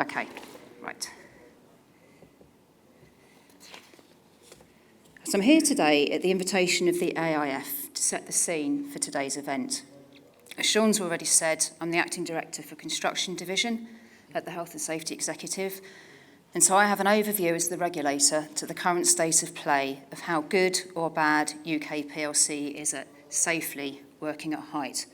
Okay, right. So I'm here today at the invitation of the AIF to set the scene for today's event. As Sean's already said, I'm the Acting Director for Construction Division at the Health and Safety Executive, and so I have an overview as the regulator to the current state of play of how good or bad UK PLC is at safely working at height.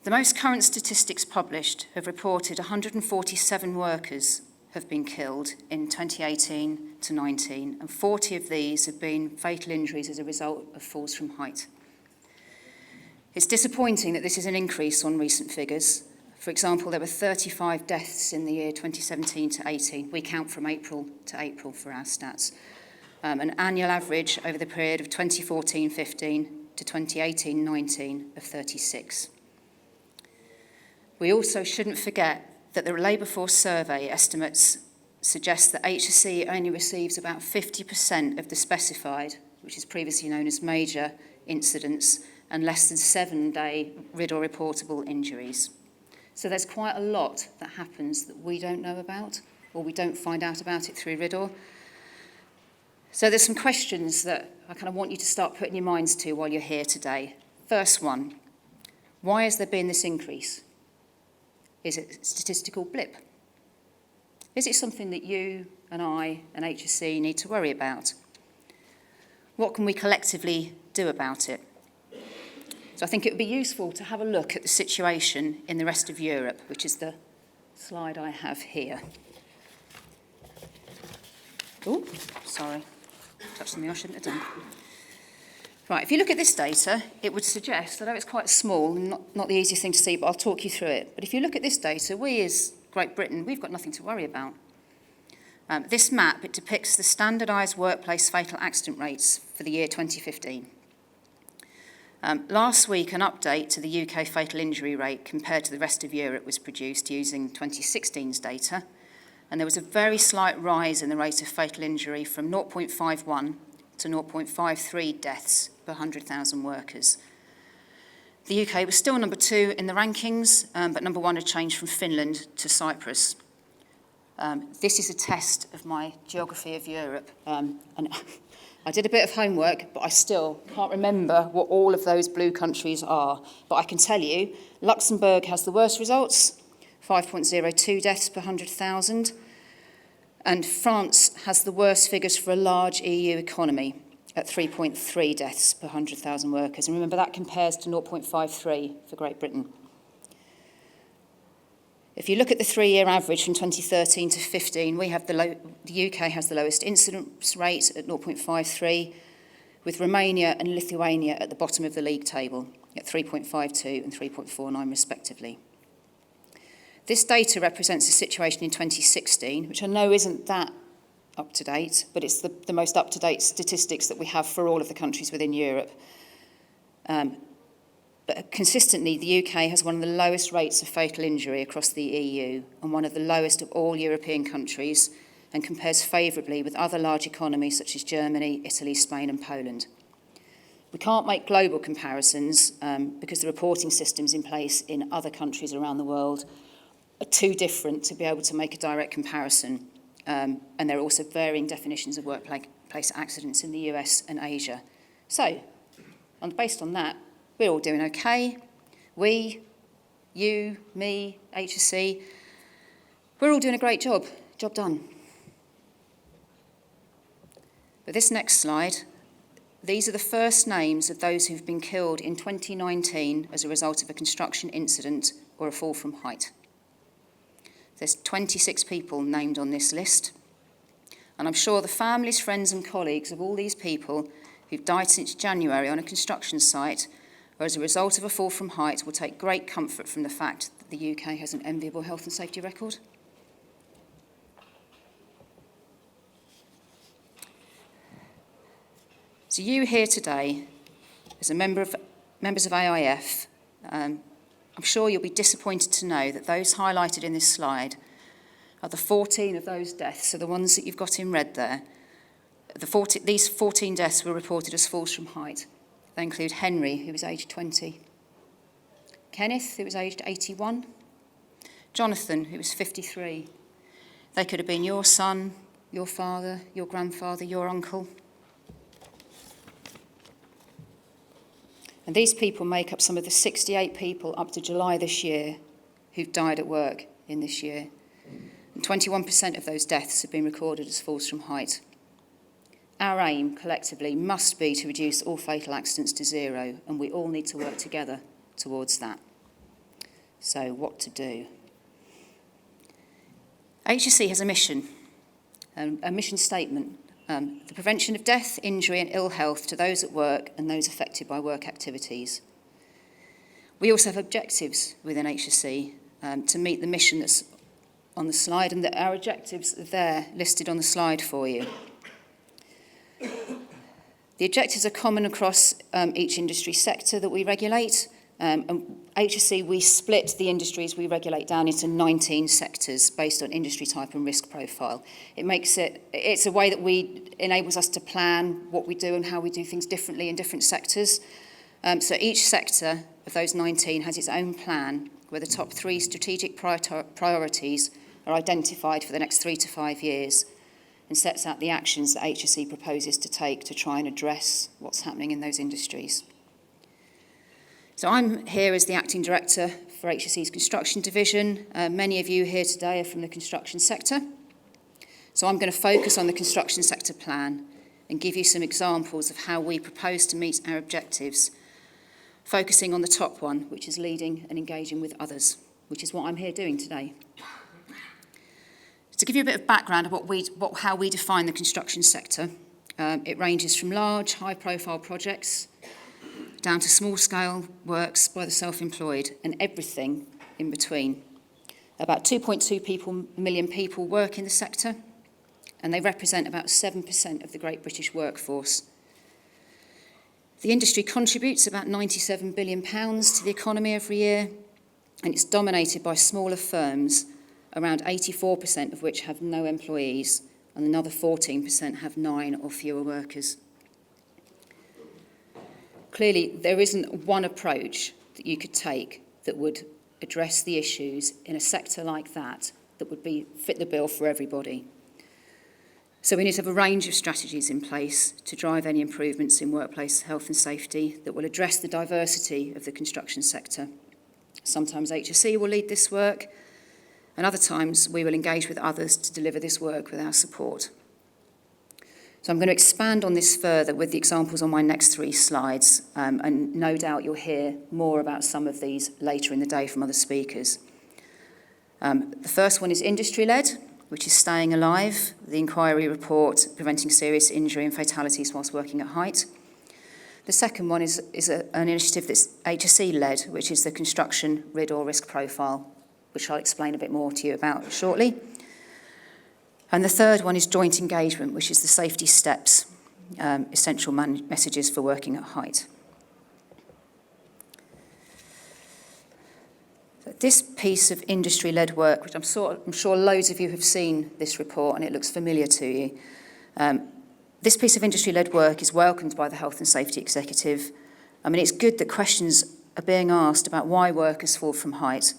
The most current statistics published have reported 147 workers have been killed in 2018 to 19, and 40 of these have been fatal injuries as a result of falls from height. It's disappointing that this is an increase on recent figures. For example, there were 35 deaths in the year 2017 to 18. We count from April to April for our stats. An annual average over the period of 2014-15 to 2018-19 of 36. We also shouldn't forget that the Labour Force survey estimates suggest that HSE only receives about 50% of the specified, which is previously known as major incidents, and less than 7-day RIDDOR reportable injuries. So there's quite a lot that happens that we don't know about, or we don't find out about it through RIDDOR. So there's some questions that I kind of want you to start putting your minds to while you're here today. First one, why has there been this increase? Is it a statistical blip? Is it something that you and I and HSE need to worry about? What can we collectively do about it? So I think it would be useful to have a look at the situation in the rest of Europe, which is the slide I have here. Oh, sorry, touched something I shouldn't have done. Right, if you look at this data, it would suggest, although it's quite small and not the easiest thing to see, but I'll talk you through it. But if you look at this data, we as Great Britain, we've got nothing to worry about. This map, it depicts the standardised workplace fatal accident rates for the year 2015. Last week, an update to the UK fatal injury rate compared to the rest of Europe was produced using 2016's data, and there was a very slight rise in the rate of fatal injury from 0.51 to 0.53 deaths per 100,000 workers. The UK was still number 2 in the rankings, but number 1 had changed from Finland to Cyprus. This is a test of my geography of Europe, and I did a bit of homework, but I still can't remember what all of those blue countries are. But I can tell you, Luxembourg has the worst results, 5.02 deaths per 100,000, and France has the worst figures for a large EU economy at 3.3 deaths per 100,000 workers. And remember, that compares to 0.53 for Great Britain. If you look at the 3-year average from 2013 to 15, we have the UK has the lowest incidence rate at 0.53, with Romania and Lithuania at the bottom of the league table at 3.52 and 3.49 respectively. This data represents the situation in 2016, which I know isn't that up to date, but it's the most up-to-date statistics that we have for all of the countries within Europe. But consistently, the UK has one of the lowest rates of fatal injury across the EU and one of the lowest of all European countries, and compares favourably with other large economies such as Germany, Italy, Spain and Poland. We can't make global comparisons because the reporting systems in place in other countries around the world are too different to be able to make a direct comparison. And there are also varying definitions of workplace accidents in the US and Asia. So, based on that, we're all doing okay. We, you, me, HSE, we're all doing a great job. Job done. But this next slide, these are the first names of those who've been killed in 2019 as a result of a construction incident or a fall from height. There's 26 people named on this list, and I'm sure the families, friends and colleagues of all these people who've died since January on a construction site or as a result of a fall from height will take great comfort from the fact that the UK has an enviable health and safety record. So you here today, as a members of AIF, I'm sure you'll be disappointed to know that those highlighted in this slide are the 14 of those deaths, so the ones that you've got in red there. These 14 deaths were reported as falls from height. They include Henry, who was aged 20, Kenneth, who was aged 81, Jonathan, who was 53. They could have been your son, your father, your grandfather, your uncle. And these people make up some of the 68 people up to July this year who've died at work in this year. And 21% of those deaths have been recorded as falls from height. Our aim, collectively, must be to reduce all fatal accidents to zero, and we all need to work together towards that. So, what to do? HSE has a mission statement, the prevention of death, injury and ill health to those at work and those affected by work activities. We also have objectives within HSE to meet the mission that's on the slide, and our objectives are there listed on the slide for you. The objectives are common across each industry sector that we regulate. And HSE, we split the industries we regulate down into 19 sectors based on industry type and risk profile. It's a way that enables us to plan what we do and how we do things differently in different sectors. So each sector of those 19 has its own plan where the top 3 strategic priorities are identified for the next 3 to 5 years and sets out the actions that HSE proposes to take to try and address what's happening in those industries. So I'm here as the Acting Director for HSE's Construction Division. Many of you here today are from the construction sector. So I'm going to focus on the construction sector plan and give you some examples of how we propose to meet our objectives, focusing on the top one, which is leading and engaging with others, which is what I'm here doing today. To give you a bit of background of how we define the construction sector, it ranges from large, high-profile projects down to small-scale works by the self-employed and everything in between. About 2.2 million people work in the sector, and they represent about 7% of the Great British workforce. The industry contributes about £97 billion to the economy every year, and it's dominated by smaller firms, around 84% of which have no employees, and another 14% have 9 or fewer workers. Clearly, there isn't one approach that you could take that would address the issues in a sector like that would fit the bill for everybody. So we need to have a range of strategies in place to drive any improvements in workplace health and safety that will address the diversity of the construction sector. Sometimes HSE will lead this work, and other times we will engage with others to deliver this work with our support. So I'm going to expand on this further with the examples on my next 3 slides, and no doubt you'll hear more about some of these later in the day from other speakers. The first one is industry-led, which is Staying Alive, the inquiry report preventing serious injury and fatalities whilst working at height. The second one is an initiative that's HSE-led, which is the Construction RIDDOR Risk Profile, which I'll explain a bit more to you about shortly. And the third one is joint engagement, which is the safety steps, essential messages for working at height. So this piece of industry-led work, which I'm sure loads of you have seen this report and it looks familiar to you. This piece of industry-led work is welcomed by the Health and Safety Executive. I mean, it's good that questions are being asked about why workers fall from height,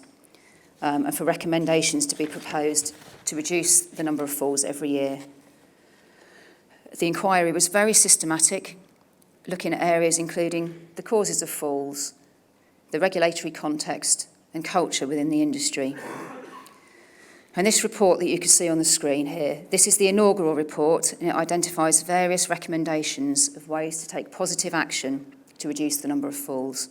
and for recommendations to be proposed to reduce the number of falls every year. The inquiry was very systematic, looking at areas including the causes of falls, the regulatory context, and culture within the industry. And this report that you can see on the screen here, this is the inaugural report, and it identifies various recommendations of ways to take positive action to reduce the number of falls.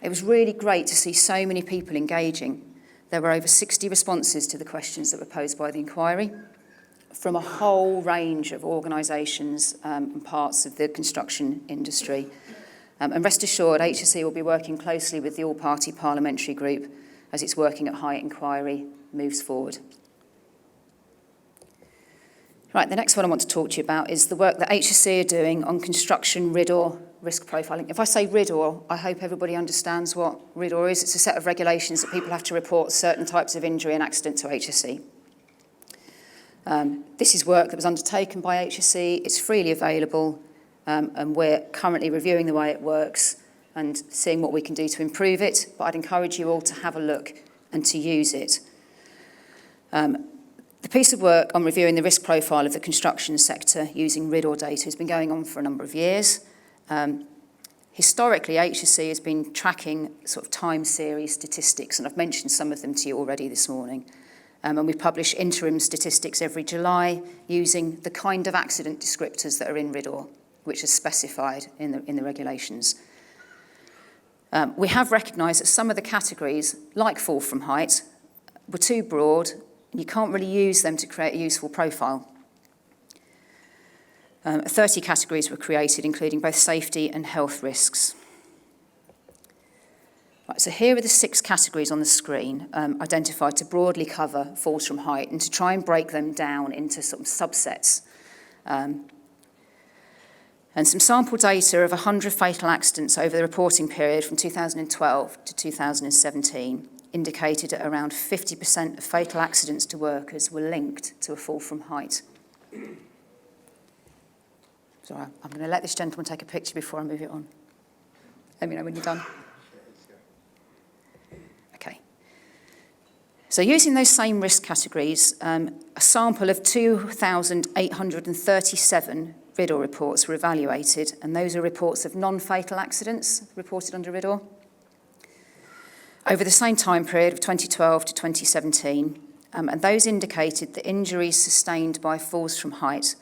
It was really great to see so many people engaging. There were over 60 responses to the questions that were posed by the inquiry from a whole range of organisations and parts of the construction industry. And rest assured, HSE will be working closely with the all-party parliamentary group as its working at height inquiry moves forward. Right, the next one I want to talk to you about is the work that HSE are doing on construction RIDDOR risk profiling. If I say RIDDOR, I hope everybody understands what RIDDOR is. It's a set of regulations that people have to report certain types of injury and accident to HSE. This is work that was undertaken by HSE. It's freely available, and we're currently reviewing the way it works and seeing what we can do to improve it. But I'd encourage you all to have a look and to use it. The piece of work on reviewing the risk profile of the construction sector using RIDDOR data has been going on for a number of years. Historically, HSE has been tracking sort of time series statistics, and I've mentioned some of them to you already this morning. And we publish interim statistics every July using the kind of accident descriptors that are in RIDDOR, which is specified in the regulations. We have recognised that some of the categories, like fall from height, were too broad, and you can't really use them to create a useful profile. 30 categories were created, including both safety and health risks. Right, so here are the 6 categories on the screen, identified to broadly cover falls from height and to try and break them down into sort of subsets. And some sample data of 100 fatal accidents over the reporting period from 2012 to 2017 indicated that around 50% of fatal accidents to workers were linked to a fall from height. So I'm going to let this gentleman take a picture before I move it on. Let me know when you're done. Okay. So using those same risk categories, a sample of 2,837 RIDDOR reports were evaluated, and those are reports of non-fatal accidents reported under RIDDOR. Over the same time period of 2012 to 2017, and those indicated that injuries sustained by falls from height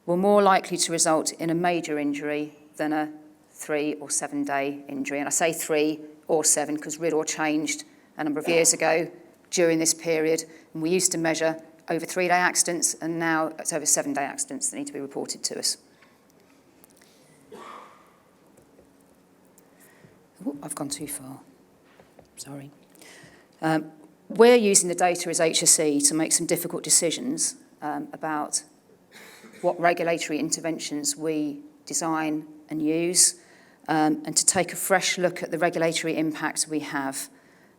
were more likely to result in a major injury than a 3 or 7 day injury. And I say 3 or 7 because RIDDOR changed a number of years ago during this period, and we used to measure over 3 day accidents, and now it's over 7 day accidents that need to be reported to us. Ooh, I've gone too far. Sorry. We're using the data as HSE to make some difficult decisions about what regulatory interventions we design and use, and to take a fresh look at the regulatory impact we have.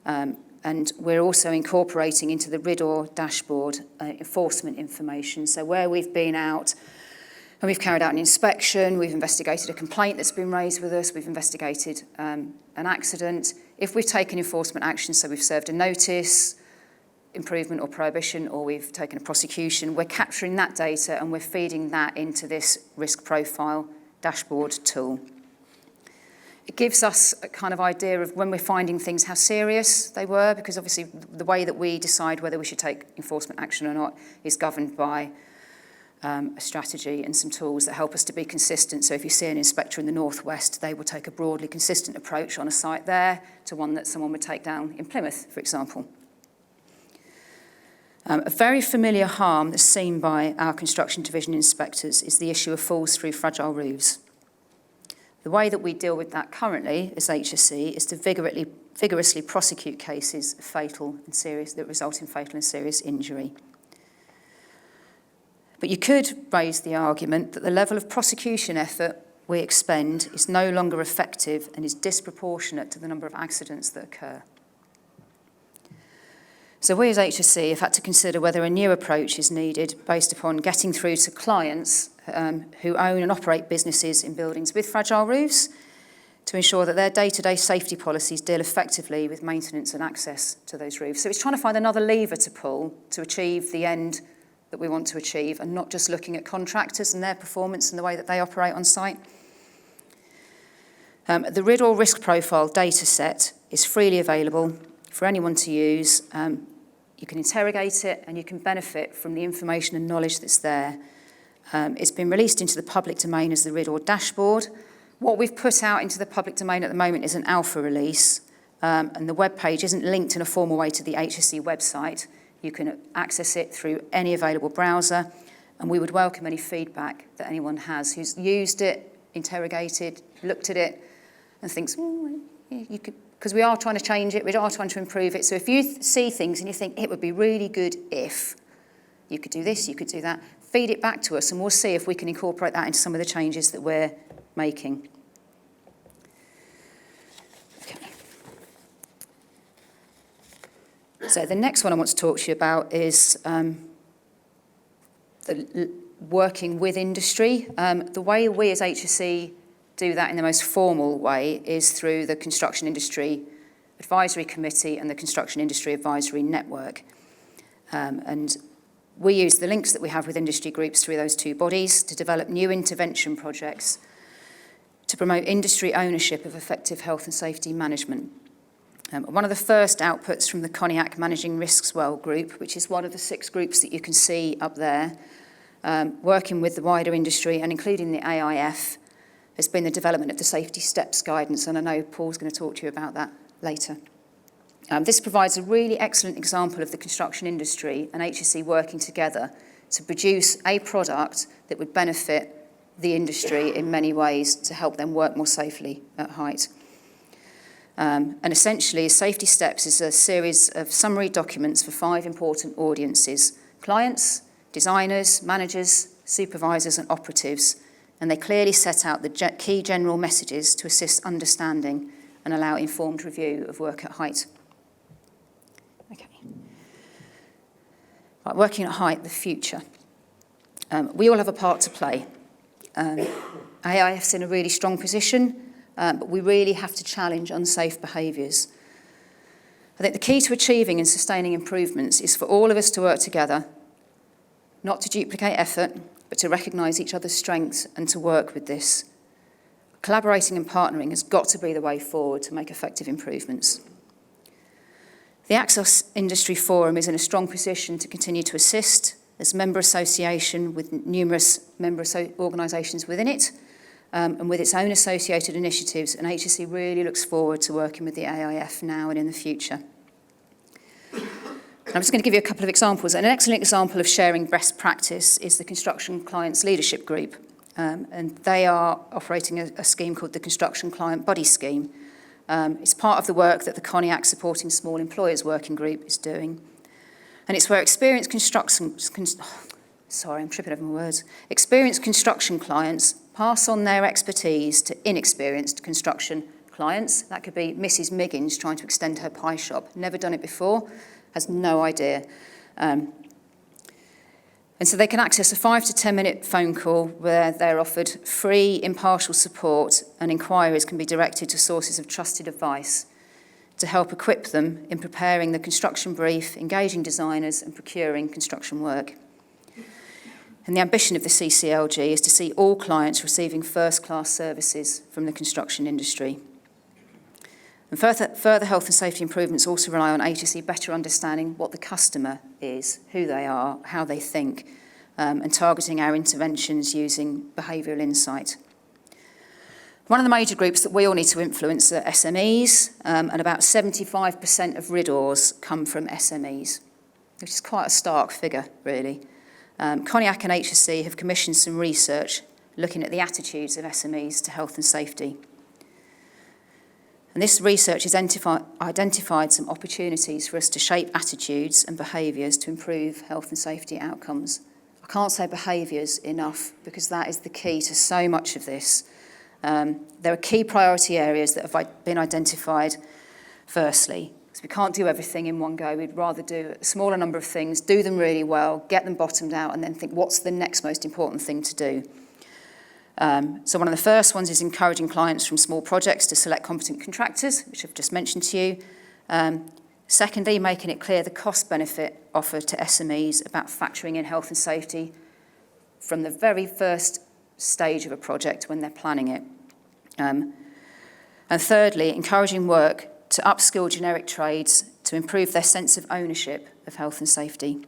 And we're also incorporating into the RIDDOR dashboard enforcement information. So where we've been out and we've carried out an inspection, we've investigated a complaint that's been raised with us, we've investigated an accident. If we've taken enforcement action, so we've served a notice, improvement or prohibition, or we've taken a prosecution, we're capturing that data and we're feeding that into this risk profile dashboard tool. It gives us a kind of idea of when we're finding things, how serious they were, because obviously the way that we decide whether we should take enforcement action or not is governed by a strategy and some tools that help us to be consistent. So if you see an inspector in the Northwest, they will take a broadly consistent approach on a site there to one that someone would take down in Plymouth, for example. A very familiar harm that's seen by our construction division inspectors is the issue of falls through fragile roofs. The way that we deal with that currently as HSE is to vigorously prosecute cases of fatal and serious that result in fatal and serious injury. But you could raise the argument that the level of prosecution effort we expend is no longer effective and is disproportionate to the number of accidents that occur. So we as HSE have had to consider whether a new approach is needed based upon getting through to clients who own and operate businesses in buildings with fragile roofs to ensure that their day-to-day safety policies deal effectively with maintenance and access to those roofs. So it's trying to find another lever to pull to achieve the end that we want to achieve, and not just looking at contractors and their performance and the way that they operate on site. The RIDDOR risk profile data set is freely available for anyone to use. You can interrogate it and you can benefit from the information and knowledge that's there. It's been released into the public domain as the RIDDOR dashboard. What we've put out into the public domain at the moment is an alpha release, and the web page isn't linked in a formal way to the HSE website. You can access it through any available browser, and we would welcome any feedback that anyone has who's used it, interrogated, looked at it, and thinks, you could, because we are trying to change it, we are trying to improve it. So if you see things and you think it would be really good if you could do this, you could do that, feed it back to us and we'll see if we can incorporate that into some of the changes that we're making. Okay. So the next one I want to talk to you about is working with industry. The way we as HSE do that in the most formal way is through the Construction Industry Advisory Committee and the Construction Industry Advisory Network. And we use the links that we have with industry groups through those two bodies to develop new intervention projects to promote industry ownership of effective health and safety management. One of the first outputs from the CONIAC Managing Risks Well group, which is one of the 6 groups that you can see up there, working with the wider industry and including the AIF, has been the development of the Safety Steps guidance, and I know Paul's going to talk to you about that later. This provides a really excellent example of the construction industry and HSE working together to produce a product that would benefit the industry in many ways to help them work more safely at height. And essentially, Safety Steps is a series of summary documents for 5 important audiences: clients, designers, managers, supervisors and operatives, and they clearly set out the key general messages to assist understanding and allow informed review of work at height. Okay. Right, working at height, the future. We all have a part to play. AIF's in a really strong position, but we really have to challenge unsafe behaviours. I think the key to achieving and sustaining improvements is for all of us to work together, not to duplicate effort, but to recognise each other's strengths and to work with this. Collaborating and partnering has got to be the way forward to make effective improvements. The Axos Industry Forum is in a strong position to continue to assist as member association with numerous member organisations within it, and with its own associated initiatives, and HSE really looks forward to working with the AIF now and in the future. I'm just going to give you a couple of examples. And an excellent example of sharing best practice is the Construction Clients Leadership Group. And they are operating a scheme called the Construction Client Buddy Scheme. It's part of the work that the CONIAC Supporting Small Employers Working Group is doing. And it's where experienced construction clients pass on their expertise to inexperienced construction clients. That could be Mrs. Miggins trying to extend her pie shop. Never done it before, has no idea. And so they can access a 5 to 10 minute phone call where they're offered free, impartial support, and inquiries can be directed to sources of trusted advice to help equip them in preparing the construction brief, engaging designers and procuring construction work. And the ambition of the CCLG is to see all clients receiving first-class services from the construction industry. And further health and safety improvements also rely on HSE better understanding what the customer is, who they are, how they think, and targeting our interventions using behavioural insight. One of the major groups that we all need to influence are SMEs, and about 75% of RIDORs come from SMEs, which is quite a stark figure, really. CONIAC and HSE have commissioned some research looking at the attitudes of SMEs to health and safety. And this research has identified some opportunities for us to shape attitudes and behaviours to improve health and safety outcomes. I can't say behaviours enough because that is the key to so much of this. There are key priority areas that have been identified firstly. Because we can't do everything in one go. We'd rather do a smaller number of things, do them really well, get them bottomed out, and then think what's the next most important thing to do. So one of the first ones is encouraging clients from small projects to select competent contractors, which I've just mentioned to you. Secondly, making it clear the cost-benefit offer to SMEs about factoring in health and safety from the very first stage of a project when they're planning it. And thirdly, encouraging work to upskill generic trades to improve their sense of ownership of health and safety.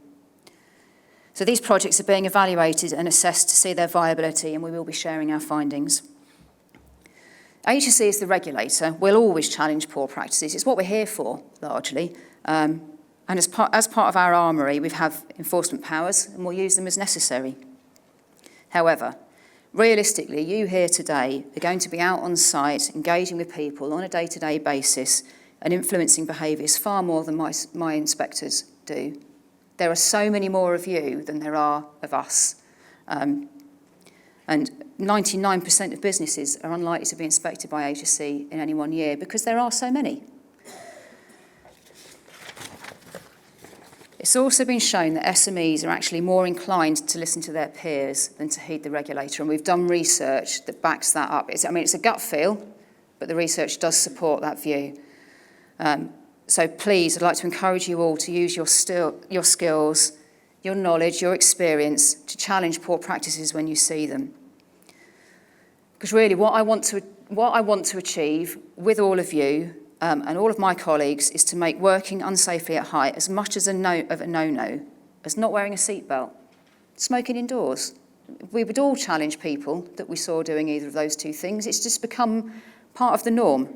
So these projects are being evaluated and assessed to see their viability, and we will be sharing our findings. HSE is the regulator. We'll always challenge poor practices. It's what we're here for, largely. And as part of our armoury, we have enforcement powers, and we'll use them as necessary. However, realistically, you here today are going to be out on site, engaging with people on a day-to-day basis and influencing behaviours far more than my inspectors do. There are so many more of you than there are of us. And 99% of businesses are unlikely to be inspected by HSE in any one year because there are so many. It's also been shown that SMEs are actually more inclined to listen to their peers than to heed the regulator, and we've done research that backs that up. It's a gut feel, but the research does support that view. So please, I'd like to encourage you all to use your skills, your knowledge, your experience to challenge poor practices when you see them. Because really what I want to achieve with all of you and all of my colleagues is to make working unsafely at height as much as a no-no as not wearing a seatbelt, smoking indoors. We would all challenge people that we saw doing either of those two things. It's just become part of the norm.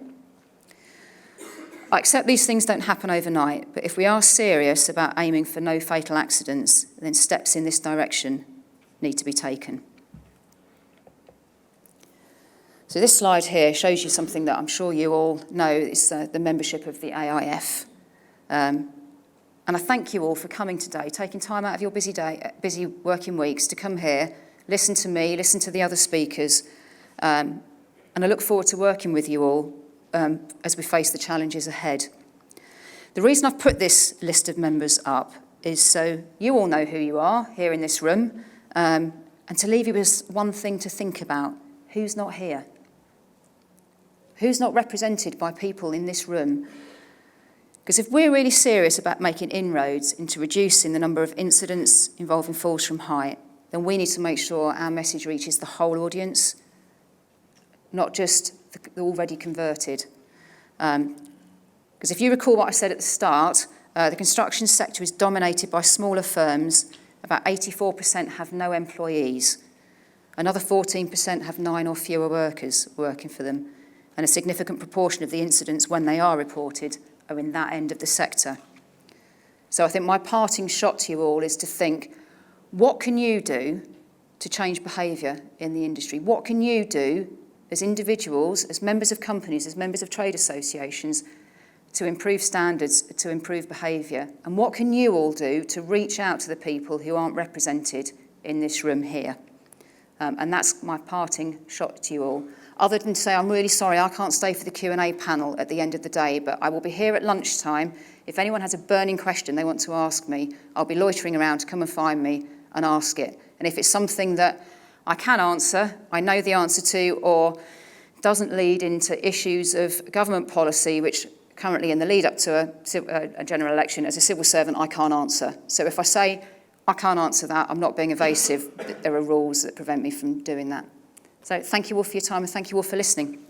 I accept these things don't happen overnight, but if we are serious about aiming for no fatal accidents, then steps in this direction need to be taken. So this slide here shows you something that I'm sure you all know is the membership of the AIF. And I thank you all for coming today, taking time out of your busy working weeks to come here, listen to me, listen to the other speakers, and I look forward to working with you all as we face the challenges ahead. The reason I've put this list of members up is so you all know who you are here in this room, and to leave you with one thing to think about: who's not here? Who's not represented by people in this room? Because if we're really serious about making inroads into reducing the number of incidents involving falls from height, then we need to make sure our message reaches the whole audience, not just the already converted. Because if you recall what I said at the start, the construction sector is dominated by smaller firms. About 84% have no employees. Another 14% have 9 or fewer workers working for them. And a significant proportion of the incidents, when they are reported, are in that end of the sector. So I think my parting shot to you all is to think, what can you do to change behaviour in the industry? What can you do as individuals, as members of companies, as members of trade associations, to improve standards, to improve behaviour? And what can you all do to reach out to the people who aren't represented in this room here? And that's my parting shot to you all. Other than to say, I'm really sorry, I can't stay for the Q&A panel at the end of the day, but I will be here at lunchtime. If anyone has a burning question they want to ask me, I'll be loitering around to come and find me and ask it. And if it's something that I can answer, I know the answer to, or doesn't lead into issues of government policy, which currently in the lead up to a general election, as a civil servant, I can't answer. So if I say I can't answer that, I'm not being evasive. There are rules that prevent me from doing that. So thank you all for your time and thank you all for listening.